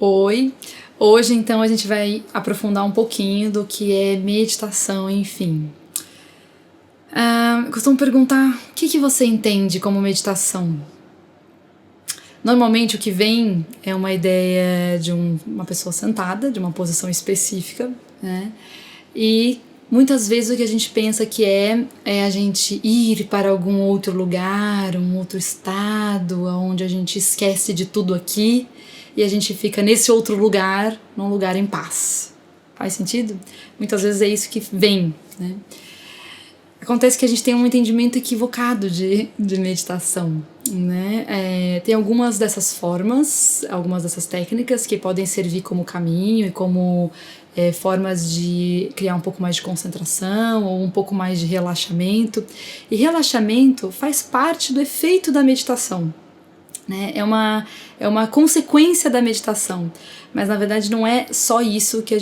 Oi! Hoje, então, a gente vai aprofundar um pouquinho do que é meditação, enfim. Costumo perguntar o que você entende como meditação? Normalmente o que vem é uma ideia de uma pessoa sentada, de uma posição específica, né? E muitas vezes o que a gente pensa que é a gente ir para algum outro lugar, um outro estado, onde a gente esquece de tudo aqui e a gente fica nesse outro lugar, num lugar em paz. Faz sentido? Muitas vezes é isso que vem, né? Acontece que a gente tem um entendimento equivocado de meditação, né? Tem algumas dessas formas, algumas dessas técnicas que podem servir como caminho e como formas de criar um pouco mais de concentração ou um pouco mais de relaxamento. E relaxamento faz parte do efeito da meditação, né? É uma consequência da meditação, mas na verdade não é só isso que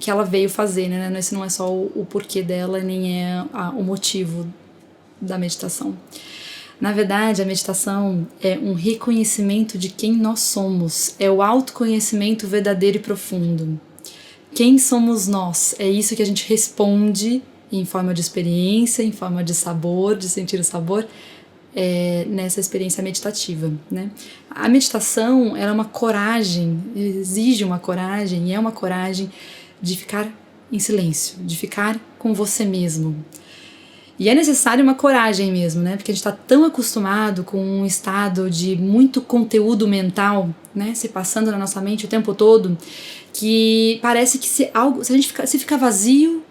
ela veio fazer, né? Esse não é só o porquê dela, nem é o motivo da meditação. Na verdade, a meditação é um reconhecimento de quem nós somos, é o autoconhecimento verdadeiro e profundo. Quem somos nós? É isso que a gente responde em forma de experiência, em forma de sabor, de sentir o sabor, nessa experiência meditativa, né? A meditação, ela é uma coragem, exige uma coragem, e é uma coragem de ficar em silêncio, de ficar com você mesmo. E é necessário uma coragem mesmo, né? Porque a gente está tão acostumado com um estado de muito conteúdo mental, né? Se passando na nossa mente o tempo todo, que parece que se a gente ficar vazio,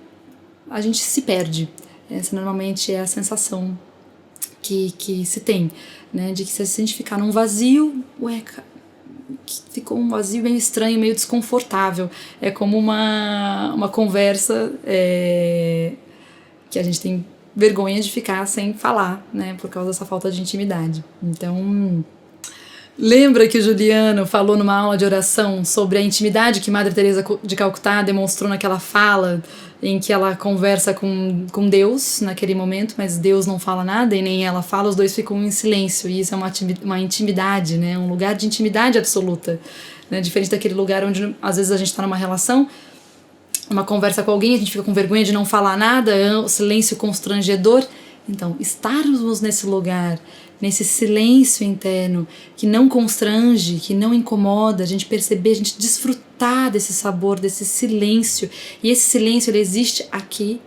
a gente se perde. Essa normalmente é a sensação que se tem, né? De que se a gente ficar num vazio, ficou um vazio meio estranho, meio desconfortável. É como uma conversa que a gente tem vergonha de ficar sem falar, né? Por causa dessa falta de intimidade. Então, lembra que o Juliano falou numa aula de oração sobre a intimidade que Madre Teresa de Calcutá demonstrou naquela fala em que ela conversa com Deus naquele momento, mas Deus não fala nada e nem ela fala, os dois ficam em silêncio, e isso é uma intimidade, né? Um lugar de intimidade absoluta, né? Diferente daquele lugar onde às vezes a gente está numa relação, uma conversa com alguém, a gente fica com vergonha de não falar nada, o silêncio constrangedor. Então, estarmos nesse lugar, nesse silêncio interno, que não constrange, que não incomoda, a gente perceber, a gente desfrutar desse sabor, desse silêncio. E esse silêncio, ele existe aqui,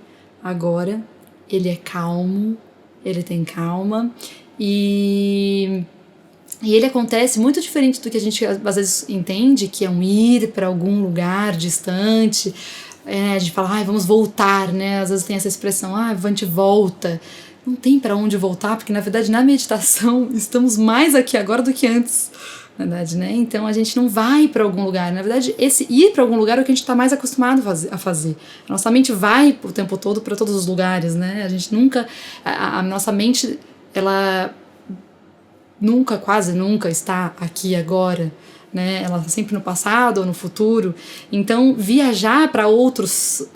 agora, ele é calmo, ele tem calma, e ele acontece muito diferente do que a gente às vezes entende, que é um ir para algum lugar distante. A gente fala, vamos voltar, né? Às vezes tem essa expressão, a gente volta. Não tem para onde voltar, porque na verdade na meditação estamos mais aqui agora do que antes, na verdade, né? Então a gente não vai para algum lugar. Na verdade, esse ir para algum lugar é o que a gente está mais acostumado a fazer. A nossa mente vai o tempo todo para todos os lugares, né? A gente nunca, a nossa mente, ela nunca, quase nunca está aqui agora, né? Ela está sempre no passado ou no futuro. Então, viajar para outros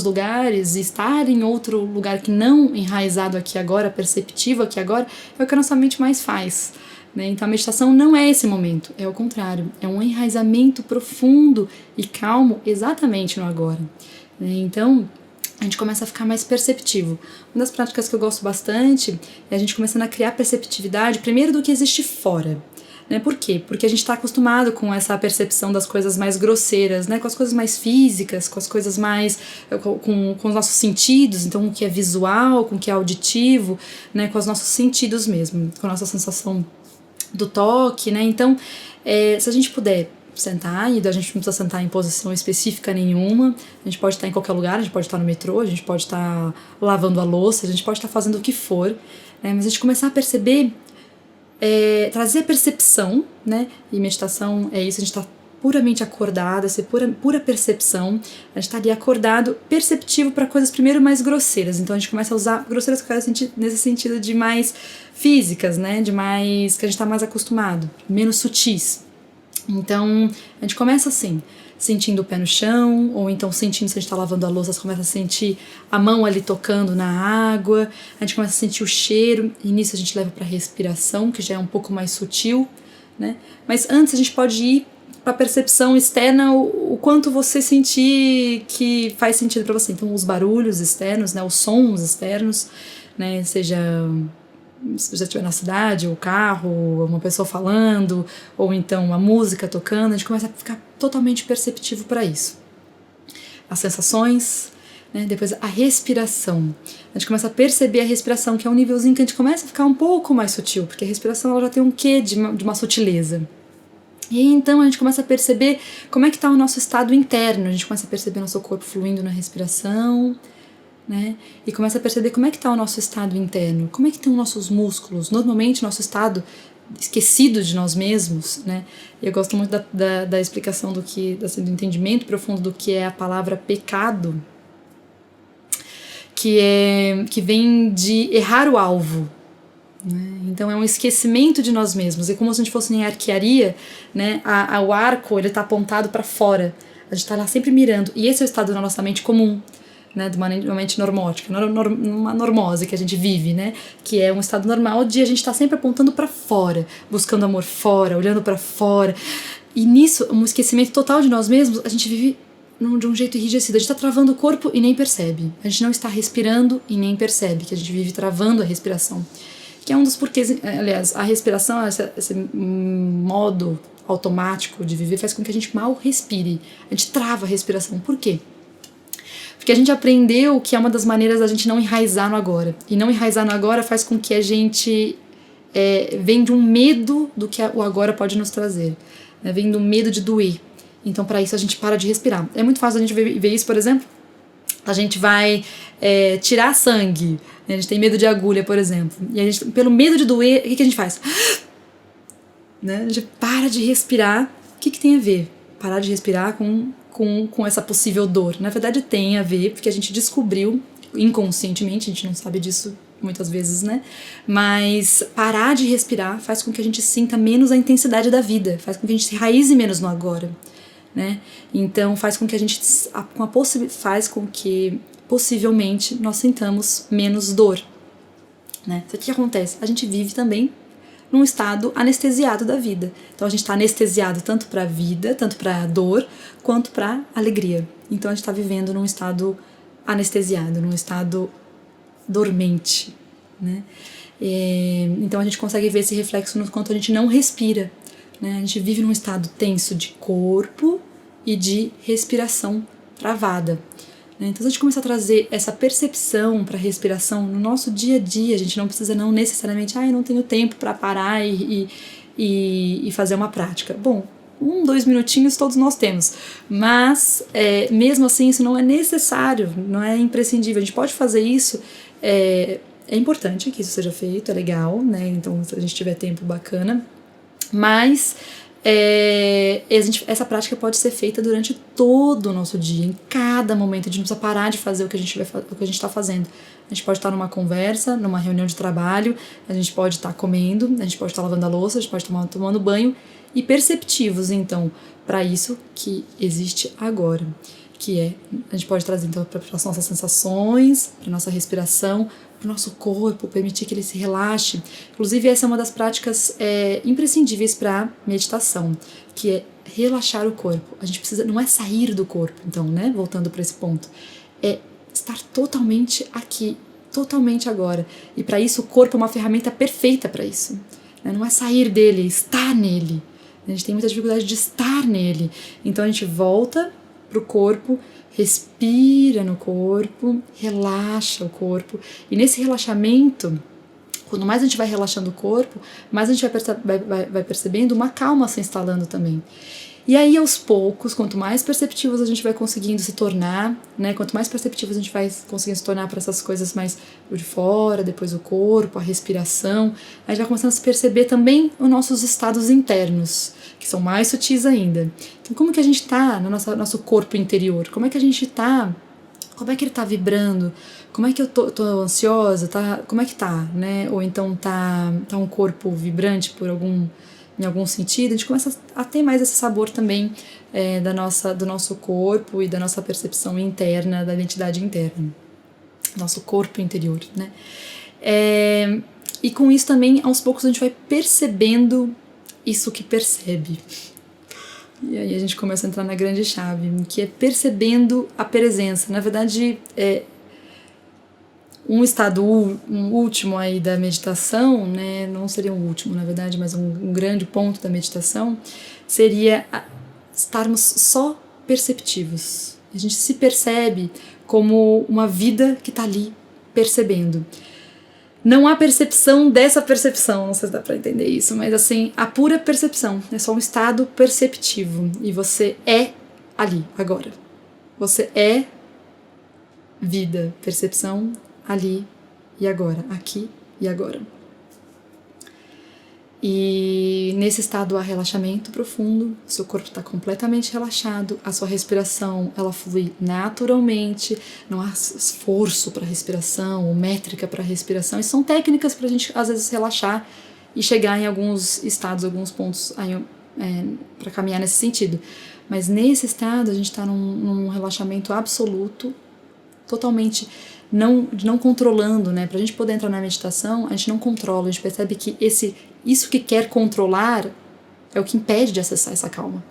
lugares e estar em outro lugar que não enraizado aqui agora, perceptivo aqui agora, é o que a nossa mente mais faz, né? Então, a meditação não é esse momento, é o contrário, é um enraizamento profundo e calmo exatamente no agora, né? Então, a gente começa a ficar mais perceptivo. Uma das práticas que eu gosto bastante é a gente começando a criar perceptividade primeiro do que existe fora. Né? Por quê? Porque a gente está acostumado com essa percepção das coisas mais grosseiras, né? Com as coisas mais físicas, com as coisas mais... com os nossos sentidos, então com o que é visual, com o que é auditivo, né? Com os nossos sentidos mesmo, com a nossa sensação do toque, né? Então, se a gente puder sentar, e a gente não precisa sentar em posição específica nenhuma, a gente pode estar em qualquer lugar, a gente pode estar no metrô, a gente pode estar lavando a louça, a gente pode estar fazendo o que for, né? Mas a gente começar a perceber, trazer percepção, né? E meditação é isso, a gente está puramente acordado, essa pura percepção, a gente está ali acordado, perceptivo para coisas primeiro mais grosseiras, então a gente começa a usar grosseiras que eu quero nesse sentido de mais físicas, né? De mais, que a gente está mais acostumado, menos sutis. Então, a gente começa assim, sentindo o pé no chão, ou então sentindo, se a gente está lavando a louça, você começa a sentir a mão ali tocando na água, a gente começa a sentir o cheiro, e nisso a gente leva para a respiração, que já é um pouco mais sutil, né? Mas antes a gente pode ir para percepção externa o quanto você sentir que faz sentido para você. Então, os barulhos externos, né, os sons externos, né, seja se você estiver na cidade, o carro, uma pessoa falando, ou então uma música tocando, a gente começa a ficar totalmente perceptivo para isso. As sensações, né, depois a respiração. A gente começa a perceber a respiração, que é um nívelzinho que a gente começa a ficar um pouco mais sutil, porque a respiração ela já tem um quê de uma sutileza. E aí, então a gente começa a perceber como é que está o nosso estado interno, a gente começa a perceber nosso corpo fluindo na respiração, né? E começa a perceber como é que está o nosso estado interno, como é que estão nossos músculos, normalmente nosso estado esquecido de nós mesmos, né? Eu gosto muito da explicação do entendimento profundo do que é a palavra pecado, que vem de errar o alvo. Então é um esquecimento de nós mesmos, é como se a gente fosse em arquearia, né? O arco ele está apontado para fora, a gente está lá sempre mirando, e esse é o estado da nossa mente comum, né? De uma mente normótica, uma normose que a gente vive, né? Que é um estado normal de a gente estar sempre apontando para fora, buscando amor fora, olhando para fora, e nisso, um esquecimento total de nós mesmos, a gente vive de um jeito enrijecido, a gente está travando o corpo e nem percebe, a gente não está respirando e nem percebe que a gente vive travando a respiração. Que é um dos porquês, aliás, a respiração, esse modo automático de viver faz com que a gente mal respire, a gente trava a respiração. Por quê? Porque a gente aprendeu que é uma das maneiras da gente não enraizar no agora, e não enraizar no agora faz com que a gente vem de um medo do que o agora pode nos trazer, né? Vem do medo de doer, então para isso a gente para de respirar. É muito fácil a gente ver isso, por exemplo, a gente vai tirar sangue, a gente tem medo de agulha, por exemplo, e a gente, pelo medo de doer, o que a gente faz? Né? A gente para de respirar. O que tem a ver parar de respirar com essa possível dor? Na verdade tem a ver, porque a gente descobriu inconscientemente, a gente não sabe disso muitas vezes, né? Mas parar de respirar faz com que a gente sinta menos a intensidade da vida, faz com que a gente se raize menos no agora, né? Então faz com que a gente faz com que possivelmente nós sintamos menos dor, né? Então, o que acontece? A gente vive também num estado anestesiado da vida. Então a gente está anestesiado tanto para a vida, tanto para a dor, quanto para a alegria. Então a gente está vivendo num estado anestesiado, num estado dormente, né? Então a gente consegue ver esse reflexo no quanto a gente não respira, né? A gente vive num estado tenso de corpo e de respiração travada. Então, se a gente começar a trazer essa percepção para a respiração no nosso dia a dia, a gente não precisa não necessariamente, eu não tenho tempo para parar e fazer uma prática. Bom, 2 minutinhos todos nós temos, mas mesmo assim isso não é necessário, não é imprescindível. A gente pode fazer isso, é importante que isso seja feito, é legal, né? Então, se a gente tiver tempo, bacana, mas essa prática pode ser feita durante todo o nosso dia, em cada momento. A gente não precisa parar de fazer o que a gente está fazendo. A gente pode estar numa conversa, numa reunião de trabalho, a gente pode estar comendo, a gente pode estar lavando a louça, a gente pode estar tomando banho, e perceptivos, então, para isso que existe agora, que a gente pode trazer então para as nossas sensações, para nossa respiração, para o nosso corpo, permitir que ele se relaxe. Inclusive, essa é uma das práticas imprescindíveis para meditação, que é relaxar o corpo. A gente precisa, não é sair do corpo, então, né? Voltando para esse ponto, é estar totalmente aqui, totalmente agora. E para isso, o corpo é uma ferramenta perfeita para isso. Né? Não é sair dele, é estar nele. A gente tem muita dificuldade de estar nele. Então a gente volta pro corpo, respira no corpo, relaxa o corpo. E nesse relaxamento, quanto mais a gente vai relaxando o corpo, mais a gente vai percebendo uma calma se instalando também. E aí, aos poucos, quanto mais perceptivos a gente vai conseguindo se tornar, né? Quanto mais perceptivos a gente vai conseguindo se tornar para essas coisas mais de fora, depois o corpo, a respiração, a gente vai começando a se perceber também os nossos estados internos, que são mais sutis ainda. Então, como que a gente tá no nosso corpo interior? Como é que a gente tá? Como é que ele tá vibrando? Como é que eu tô ansiosa? Como é que tá, né? Ou então tá um corpo vibrante em algum sentido, a gente começa a ter mais esse sabor também do nosso corpo e da nossa percepção interna, da identidade interna, nosso corpo interior, né? E com isso também, aos poucos, a gente vai percebendo isso que percebe. E aí a gente começa a entrar na grande chave, que é percebendo a presença. Na verdade, um estado um último aí da meditação, né, não seria um último, na verdade, mas um grande ponto da meditação, seria estarmos só perceptivos. A gente se percebe como uma vida que está ali percebendo. Não há percepção dessa percepção, não sei se dá pra entender isso, mas assim, a pura percepção, é só um estado perceptivo, e você é ali, agora. Você é vida, percepção, ali e agora, aqui e agora. E nesse estado há relaxamento profundo, seu corpo está completamente relaxado, a sua respiração ela flui naturalmente, não há esforço para respiração ou métrica para respiração. E são técnicas para a gente às vezes relaxar e chegar em alguns estados, alguns pontos para caminhar nesse sentido. Mas nesse estado a gente está num relaxamento absoluto, totalmente não controlando, né? Pra gente poder entrar na meditação, a gente não controla, a gente percebe que isso que quer controlar é o que impede de acessar essa calma.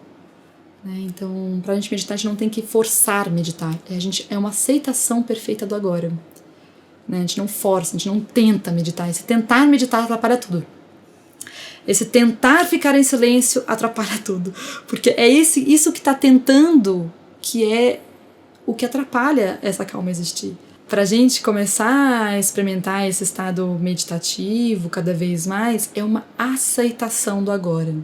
Né? Então, pra gente meditar, a gente não tem que forçar meditar, é uma aceitação perfeita do agora. Né? A gente não força, a gente não tenta meditar, esse tentar meditar atrapalha tudo. Esse tentar ficar em silêncio atrapalha tudo, porque é isso que está tentando que é o que atrapalha essa calma existir. Para a gente começar a experimentar esse estado meditativo cada vez mais, é uma aceitação do agora.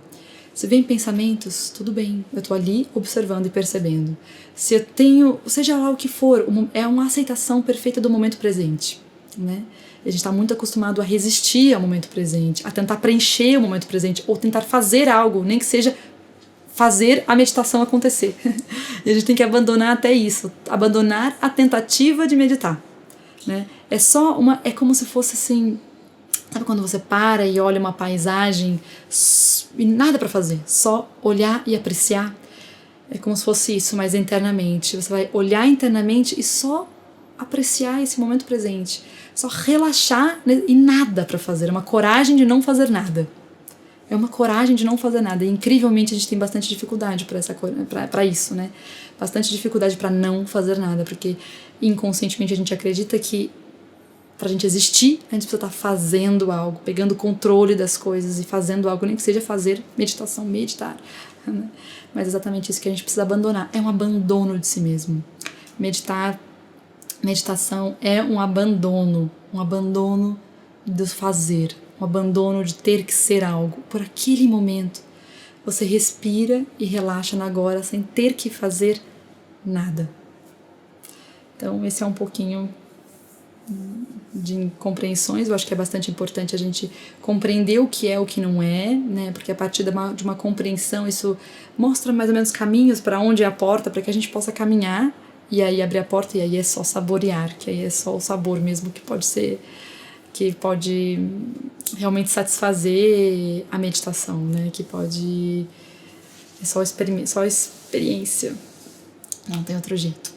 Se vem pensamentos, tudo bem, eu estou ali observando e percebendo. Se eu tenho, seja lá o que for, é uma aceitação perfeita do momento presente. Né? A gente está muito acostumado a resistir ao momento presente, a tentar preencher o momento presente, ou tentar fazer algo, nem que seja fazer a meditação acontecer. E a gente tem que abandonar até isso, abandonar a tentativa de meditar, né? É como se fosse assim, sabe quando você para e olha uma paisagem e nada para fazer, só olhar e apreciar? É como se fosse isso, mas internamente. Você vai olhar internamente e só apreciar esse momento presente, só relaxar e nada para fazer, é uma coragem de não fazer nada. É uma coragem de não fazer nada. E incrivelmente a gente tem bastante dificuldade para isso, né? Bastante dificuldade para não fazer nada, porque inconscientemente a gente acredita que pra gente existir, a gente precisa estar fazendo algo, pegando controle das coisas e fazendo algo, nem que seja fazer meditação, meditar. Né? Mas é exatamente isso que a gente precisa abandonar. É um abandono de si mesmo. Meditação é um abandono do fazer. Um abandono de ter que ser algo. Por aquele momento, você respira e relaxa no agora sem ter que fazer nada. Então, esse é um pouquinho de compreensões. Eu acho que é bastante importante a gente compreender o que é o que não é, né? Porque a partir de uma compreensão, isso mostra mais ou menos caminhos para onde é a porta, para que a gente possa caminhar e aí abrir a porta e aí é só saborear, que aí é só o sabor mesmo que pode realmente satisfazer a meditação, né? Que pode... É só experiência. Não tem outro jeito.